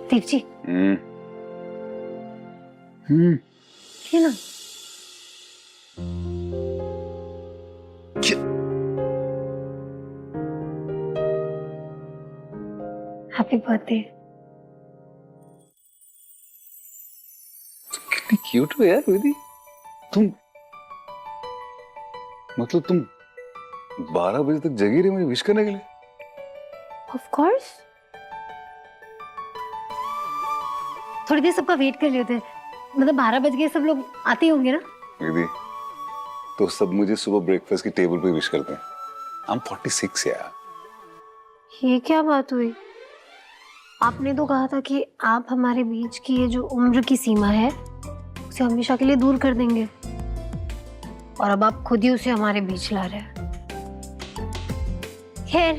देव जी। ये ना happy birthday. कितनी क्यूट हो यार विधि। तुम मतलब तुम 12 बजे तक जगी रही मुझे विश करने के लिए? Of course. थोड़ी देर सबका वेट कर लेते, मतलब 12 बज गए, सब लोग आते ही होंगे ना। विधि तो सब मुझे सुबह ब्रेकफास्ट की टेबल पे विश करते हैं। I'm 46 यार। ये क्या बात हुई? आपने तो कहा था कि आप हमारे बीच की ये जो उम्र की सीमा है उसे हमेशा के लिए दूर कर देंगे, और अब आप खुद ही उसे हमारे बीच ला रहे हैं। खैर,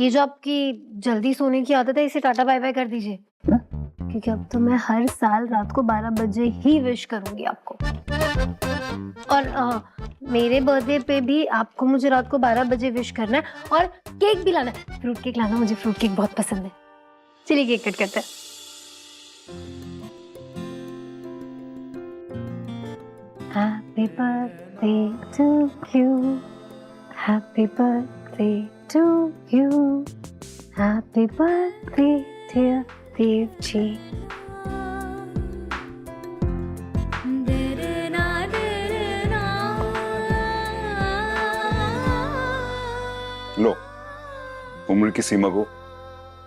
ये जो आपकी जल्दी सोने की आदत है इसे टाटा बाय बाय कर दीजिए, क्योंकि अब तो मैं हर साल रात को 12 बजे ही विश करूंगी आपको। और मेरे बर्थडे पे भी आपको मुझे रात को 12 बजे विश करना है, और केक भी लाना है। फ्रूट केक लाना, मुझे फ्रूट केक बहुत पसंद है। चलिए केक कट करते हैं। Happy birthday to you, happy birthday to you, happy birthday dear Dev ji। लो, उम्र की सीमा को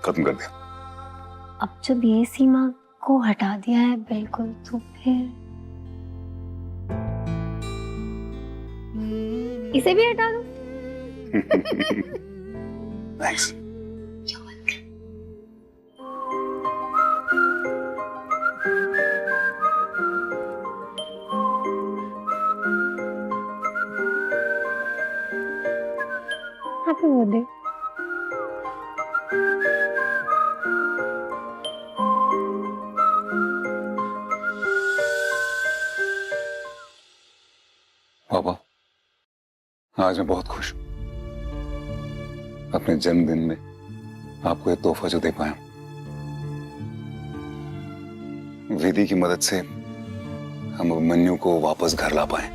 खत्म कर दिया। अब जब ये सीमा को हटा दिया है बिल्कुल, तो फिर इसे भी हटा दो। थैंक्स। Happy birthday. पापा, आज मैं बहुत खुश हूं अपने जन्मदिन में आपको ये तोहफा जो दे पाया। विधि की मदद से हम अभिमन्यु को वापस घर ला पाए।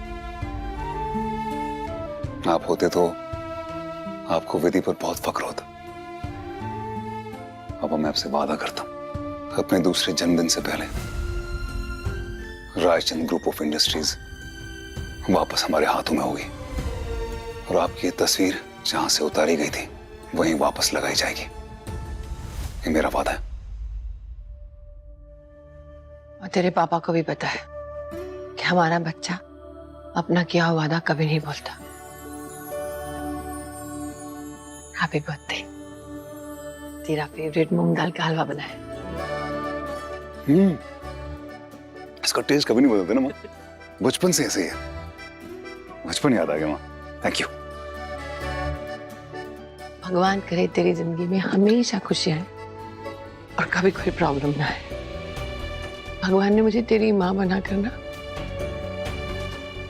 आप होते तो आपको विधि पर बहुत फक्र होता। पापा, मैं आपसे वादा करता हूं अपने दूसरे जन्मदिन से पहले रायचंद ग्रुप ऑफ इंडस्ट्रीज वापस हमारे हाथों में होगी, और आपकी ये तस्वीर जहां से उतारी गई थी वहीं वापस लगाई जाएगी। ये मेरा वादा है। और तेरे पापा को भी पता है कि हमारा बच्चा अपना किया हुआ वादा कभी नहीं भूलता। Happy birthday. तेरा फेवरेट मूंग दाल का हलवा बना है। इसका टेस्ट कभी नहीं बदलता ना माँ, बचपन से ऐसे ही है। बचपन याद आ गया माँ, थैंक यू। भगवान करे तेरी जिंदगी में हमेशा खुशियां आए और कभी कोई प्रॉब्लम ना आए। भगवान ने मुझे तेरी माँ बनाकर ना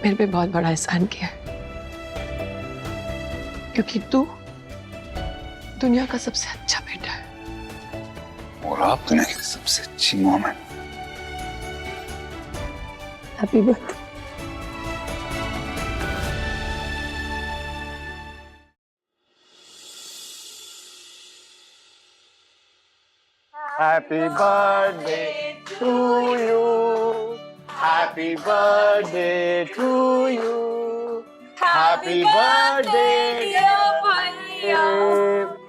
मेरे पे बहुत बड़ा एहसान किया है, क्योंकि तू दुनिया का सबसे अच्छा बेटा है और आप दुनिया की सबसे अच्छी मॉम है। Happy birthday. Happy birthday to you. Happy birthday to you. Happy birthday dear Bhaiya.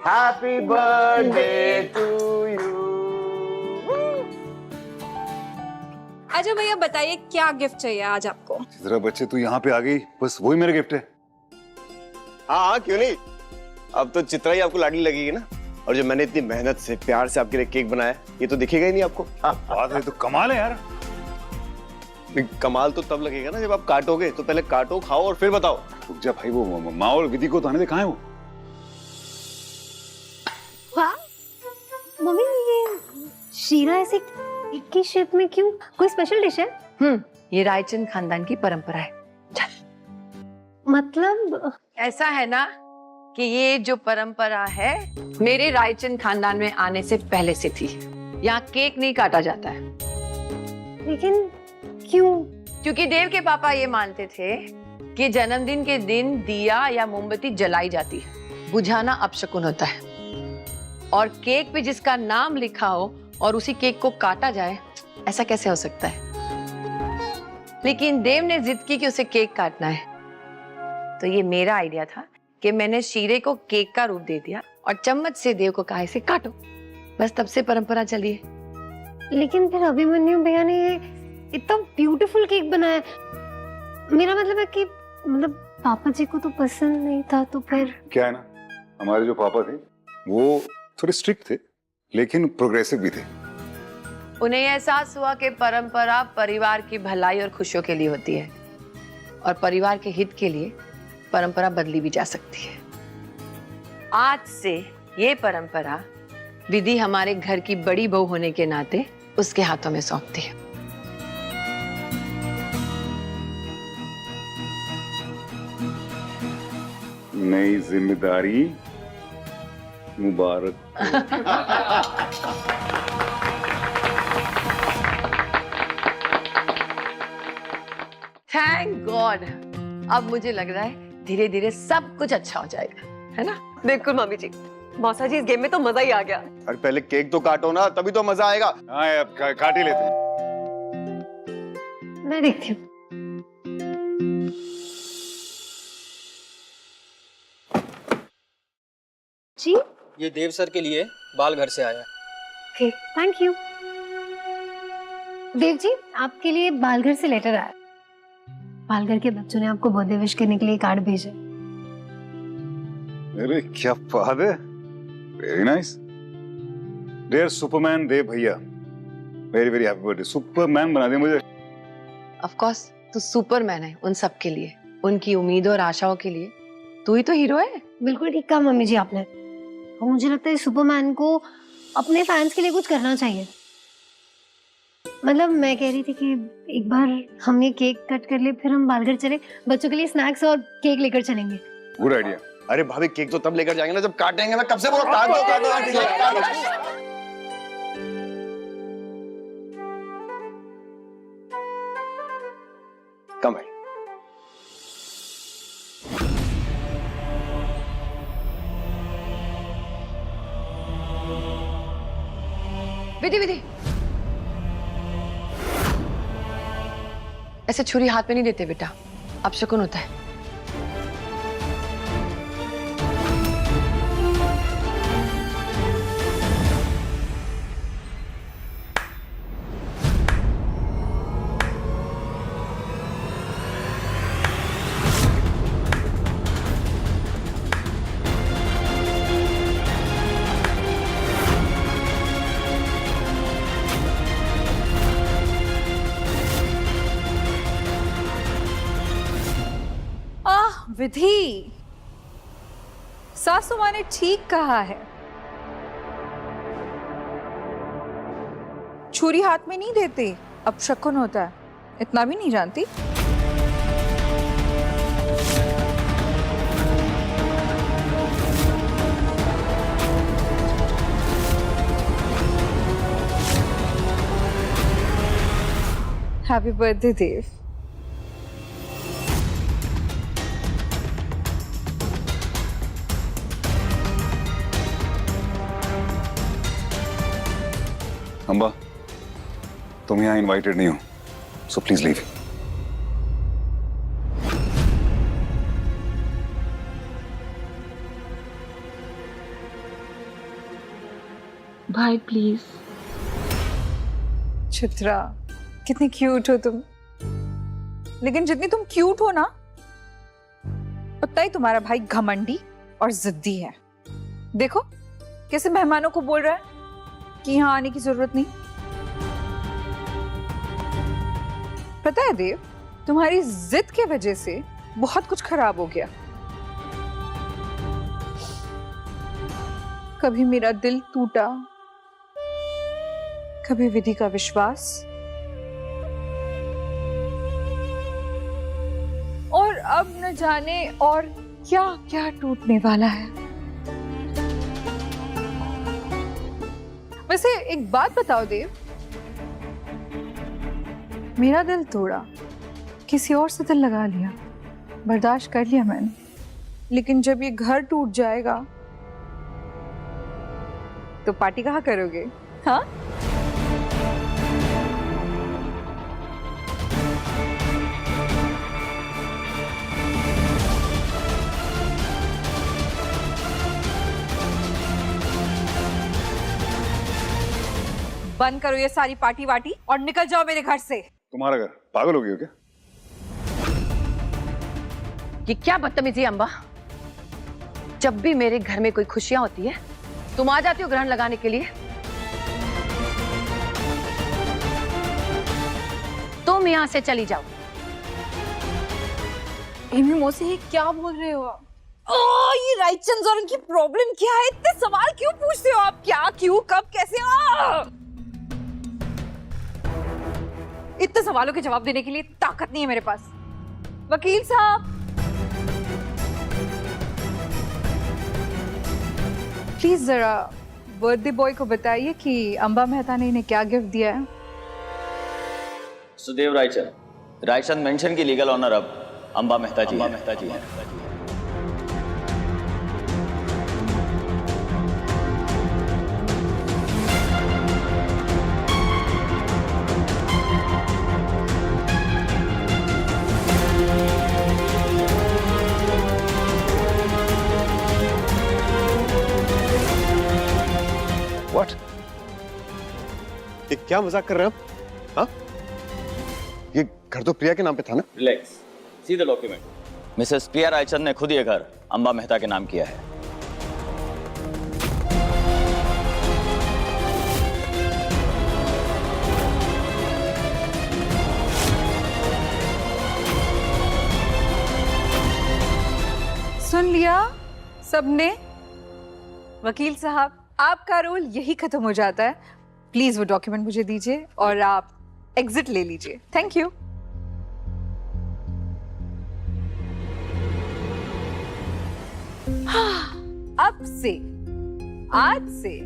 Happy birthday to you. अच्छा भैया बताइए क्या गिफ्ट चाहिए आज आपको? जरा बच्चे तू यहाँ पे आ गई, बस वही मेरा गिफ्ट है। हाँ क्यों नहीं, अब तो चित्रा ही आपको लाडली लगेगी ना। और जो मैंने इतनी मेहनत से प्यार से आपके लिए केक बनाया ये तो दिखेगा ही नहीं आपको। बात है तो कमाल है यार। कमाल तो तब लगेगा ना जब आप काटोगे, तो पहले काटो, खाओ और फिर बताओ। रुक जा भाई, वो माँ और विधि को तो आने दे, कहाँ है वो? वाह मम्मी, ये शीरा ऐसे केक की शेप में क्यों? कोई स्पेशल डिश है? ये रायचंद खानदान की परंपरा है। मतलब ऐसा है ना कि ये जो परंपरा है मेरे रायचंद खानदान में आने से पहले से थी। यहाँ केक नहीं काटा जाता है। लेकिन क्यों? क्योंकि देव के पापा ये मानते थे कि जन्मदिन के दिन दिया या मोमबत्ती जलाई जाती है, बुझाना अपशकुन होता है। और केक पे जिसका नाम लिखा हो और उसी केक को काटा जाए, ऐसा कैसे हो सकता है? लेकिन देव ने जिद की कि उसे केक काटना है, तो ये मेरा आइडिया था कि मैंने शीरे को केक का रूप दे दिया और चम्मच से देव को कहा इसे काटो। बस तब से परंपरा चली है। लेकिन फिर अभिमन्यु भैया ने ये इतना ब्यूटीफुल केक बनाया, मेरा मतलब है कि मतलब पापा जी को तो पसंद नहीं था, तो फिर क्या है ना, हमारे जो पापा थे वो थोड़े स्ट्रिक्ट थे लेकिन प्रोग्रेसिव भी थे। उन्हें यह एहसास हुआ कि परंपरा परिवार की भलाई और खुशियों के लिए होती है और परिवार के हित के लिए परंपरा बदली भी जा सकती है। आज से ये परंपरा विधि हमारे घर की बड़ी बहू होने के नाते उसके हाथों में सौंपती है। नई जिम्मेदारी मुबारक। थैंक गॉड, अब मुझे लग रहा है धीरे धीरे सब कुछ अच्छा हो जाएगा, है ना? बिल्कुल मामी जी, मौसा जी इस गेम में तो मजा ही आ गया। अरे पहले केक तो काटो ना, तभी तो मजा आएगा। हाँ अब काट ही लेते हैं। मैं देखती हूँ। जी ये देव सर के लिए बाल घर से आया। Okay, thank you. Dev ji, आपके लिए बालघर से लेटर आया। बालघर के बच्चों ने आपको बर्थडे विश करने के लिए कार्ड भेजा। अरे क्या बात है, वेरी नाइस। डियर सुपरमैन देव भैया, very very happy birthday. Superman बना दिया मुझे। ऑफ कोर्स तू सुपरमैन है उन सब के लिए, उनकी उम्मीदों और आशाओं के लिए। तू ही तो हीरो है। बिल्कुल ठीक कहा मम्मी जी आपने। और मुझे लगता है सुपरमैन को अपने फैंस के लिए कुछ करना चाहिए। मतलब मैं कह रही थी कि एक बार हम ये केक कट कर ले, फिर हम बालघर चले, बच्चों के लिए स्नैक्स और केक लेकर चलेंगे। Good idea. अरे भाभी केक तो तब लेकर जाएंगे ना जब काटेंगे। मैं कब से बोल रहा हूं, काट दो। कम है। विधि विधि, ऐसे छुरी हाथ में नहीं देते बेटा, अपशकुन होता है। विधि, सासू माँ ने ठीक कहा है, छुरी हाथ में नहीं देते, अपशकुन होता है। इतना भी नहीं जानती? हैप्पी बर्थडे देव। अम्बा, तुम यहाँ इनवाइटेड नहीं हो, सो प्लीज लीव। भाई प्लीज। चित्रा, कितनी क्यूट हो तुम। लेकिन जितनी तुम क्यूट हो ना, उतना ही तुम्हारा भाई घमंडी और जिद्दी है। देखो कैसे मेहमानों को बोल रहा है कि यहाँ आने की जरूरत नहीं। पता है देव, तुम्हारी जिद के वजह से बहुत कुछ खराब हो गया। कभी मेरा दिल टूटा, कभी विधि का विश्वास, और अब न जाने और क्या क्या टूटने वाला है। वैसे एक बात बताओ देव, मेरा दिल तोड़ा, किसी और से दिल लगा लिया, बर्दाश्त कर लिया मैंने, लेकिन जब ये घर टूट जाएगा तो पार्टी कहाँ करोगे? हाँ? बंद करो ये सारी पार्टी वाटी और निकल जाओ मेरे घर से। तुम्हारा घर? पागल हो गई हो क्या? ये क्या बदतमीजी है अम्बा? जब भी मेरे घर में कोई खुशियां होती है तुम आ जाती हो ग्रहण लगाने के लिए। तुम यहां से चली जाओ। एमी मौसी, ये क्या बोल रहे हो आप? ये राइचंद और उनकी प्रॉब्लम क्या है? इतने सवाल क्यों पूछते हो आप? क्या, क्यों, कब, कैसे? इतने सवालों के जवाब देने के लिए ताकत नहीं है मेरे पास। वकील साहब, प्लीज जरा बर्थडे बॉय को बताइए कि अंबा मेहता ने इन्हें क्या गिफ्ट दिया है। सुदेव रायचंद मेंशन की लीगल ऑनर अब अंबा मेहता जी हैं। व्हाट? ये क्या मजाक कर रहे हैं आप? हाँ? ये घर तो प्रिया के नाम पे था ना? Relax, see the document. Mrs Priya Raichand ने खुद ये घर अंबा मेहता के नाम किया है। सुन लिया सबने? वकील साहब, आपका रोल यही खत्म हो जाता है। प्लीज वो डॉक्यूमेंट मुझे दीजिए और आप एग्जिट ले लीजिए। Thank you. अब से, आज से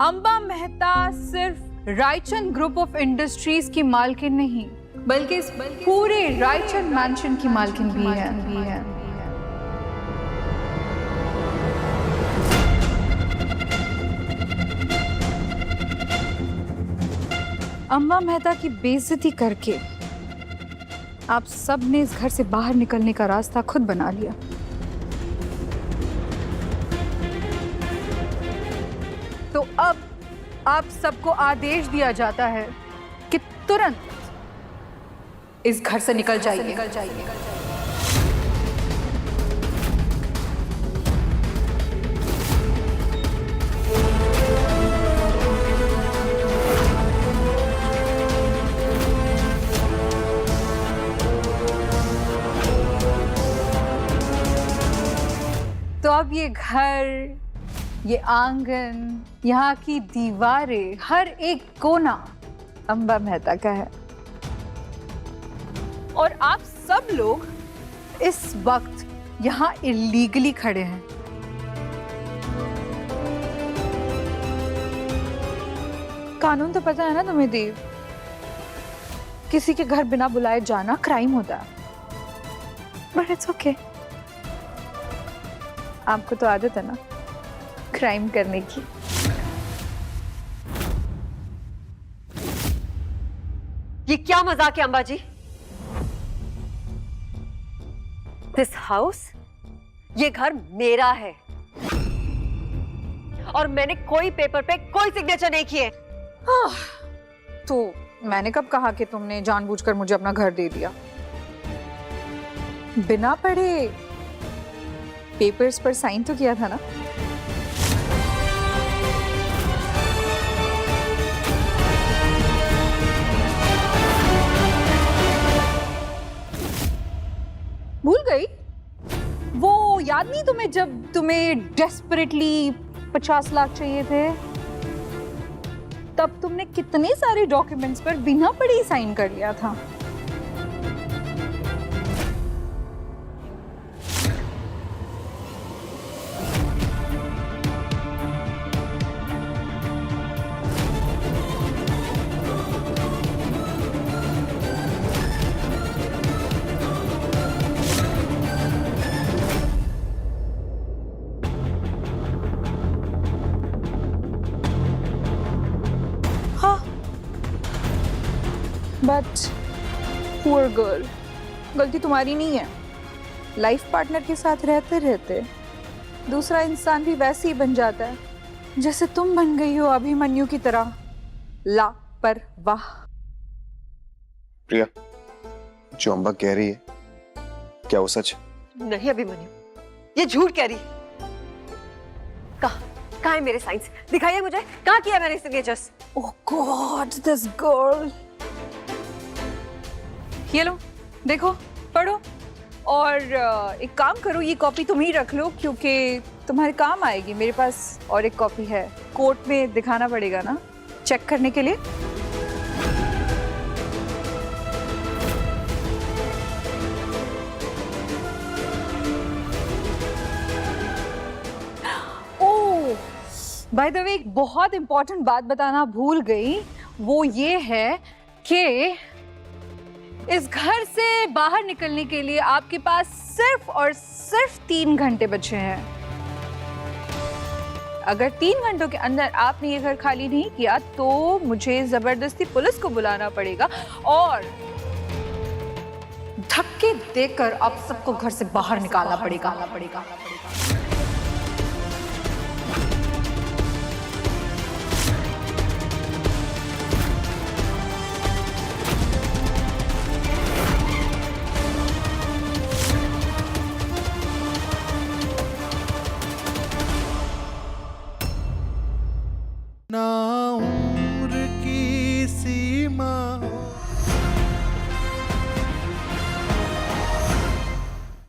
अंबा मेहता सिर्फ रायचंद ग्रुप ऑफ इंडस्ट्रीज की मालकिन नहीं, बल्कि पूरे रायचंद मैंशन की मालकिन भी है। अंबा मेहता की बेइज्जती करके आप सब ने इस घर से बाहर निकलने का रास्ता खुद बना लिया। तो अब आप सबको आदेश दिया जाता है कि तुरंत इस घर से निकल जाइए। तो अब ये घर, ये आंगन, यहाँ की दीवारें, हर एक कोना अंबा मेहता का है। और आप सब लोग इस वक्त यहाँ इलीगली खड़े हैं। कानून तो पता है ना तुम्हें देव? किसी के घर बिना बुलाए जाना क्राइम होता है। बट इट्स ओके, आपको तो आदत है ना क्राइम करने की। ये क्या मजाक है अंबाजी? दिस हाउस, ये घर मेरा है और मैंने कोई पेपर पे कोई सिग्नेचर नहीं किए। तो मैंने कब कहा कि तुमने जानबूझकर मुझे अपना घर दे दिया? बिना पढ़े पेपर्स पर साइन तो किया था ना? भूल गई? वो याद नहीं तुम्हें, जब तुम्हें डेस्परेटली 50 लाख चाहिए थे, तब तुमने कितने सारे डॉक्यूमेंट्स पर बिना पढ़े ही साइन कर लिया था। बट पुअर गर्ल, गलती तुम्हारी नहीं है। लाइफ पार्टनर के साथ रहते रहते दूसरा इंसान भी वैसे ही बन जाता है जैसे तुम बन गई हो अभिमन्यु की तरह, लापरवाह। प्रिया, जो अम्बा कह रही है क्या वो सच? नहीं अभिमन्यु, ये झूठ कह रही। कहाँ है मेरे साइंस? दिखाइए मुझे, कहाँ किया मैंने signatures? Oh God, this girl. ये लो, देखो, पढ़ो, और एक काम करो, ये कॉपी तुम ही रख लो क्योंकि तुम्हारे काम आएगी। मेरे पास और एक कॉपी है, कोर्ट में दिखाना पड़ेगा ना चेक करने के लिए। ओह, बाय द वे, एक बहुत इंपॉर्टेंट बात बताना भूल गई, वो ये है कि इस घर से बाहर निकलने के लिए आपके पास सिर्फ और सिर्फ 3 घंटे बचे हैं। अगर 3 घंटों के अंदर आपने ये घर खाली नहीं किया तो मुझे जबरदस्ती पुलिस को बुलाना पड़ेगा और धक्के देकर आप सबको घर से बाहर निकालना पड़ेगा।